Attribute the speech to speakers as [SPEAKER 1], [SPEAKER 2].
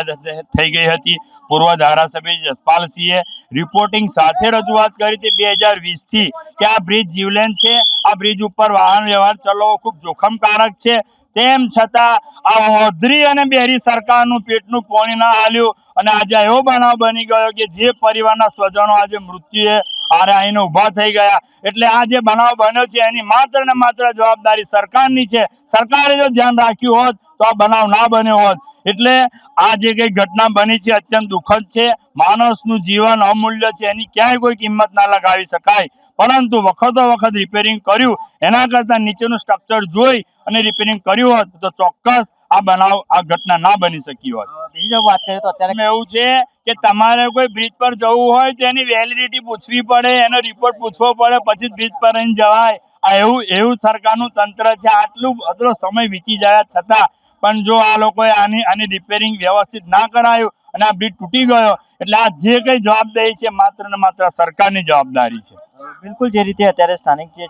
[SPEAKER 1] ફરિયાદ થઈ ગઈ હતી। પૂર્વ ધારાસભ્ય જસપાલસિંહે રિપોર્ટિંગ સાથે રજૂઆત કરી હતી 2020 થી કે આ બ્રિજ જીવલેણ છે, આ બ્રિજ ઉપર વાહન વ્યવહાર ચલાવવો ખૂબ જોખમકારક છે। તેમ છતાં આ ઓધરી અને બેરી સરકારનું પેટનું પાણી ના હાલ્યું અને આજે એવો બનાવ બની ગયો કે જે પરિવારના સ્વજનો આજે મૃત્યુએ આરે આવીને ઉભા થઈ ગયા। એટલે આ જે બનાવ બન્યો છે એની માત્ર ને માત્ર જવાબદારી સરકારની છે। સરકારે જો ધ્યાન રાખ્યું હોત તો આ બનાવ ના બન્યો હોત। એટલે આ જે કઈ ઘટના બની છે અત્યંત દુઃખદ છે। માણસનું જીવન અમૂલ્ય છે, એની ક્યાંય કોઈ કિંમત ના લગાવી શકાય। પરંતુ વખતો વખત રિપેરિંગ કર્યું એના કરતા નીચેનું સ્ટ્રક્ચર જોઈ અને રિપેરિંગ કર્યું હોત તો ચોક્કસ આ બનાવ આ ઘટના ના બની શકી હોત।
[SPEAKER 2] બીજી વાત કરીએ તો અત્યારે
[SPEAKER 1] એવું છે કે તમારે કોઈ બ્રિજ પર જવું હોય તો એની વેલિડિટી પૂછવી પડે, એનો રિપોર્ટ પૂછવો પડે, પછી બ્રિજ પર રહીને જવાય। આ એવું સરકારનું તંત્ર છે। આટલો સમય વીતી ગયા છતાં પણ જો આ લોકોએ આની રિપેરિંગ વ્યવસ્થિત ના કરાયું અને આ બ્રિજ તૂટી ગયો એટલે આ જે કઈ જવાબદારી છે માત્ર ને માત્ર સરકારની જવાબદારી છે।
[SPEAKER 2] બિલકુલ જે રીતે અત્યારે સ્થાનિક જે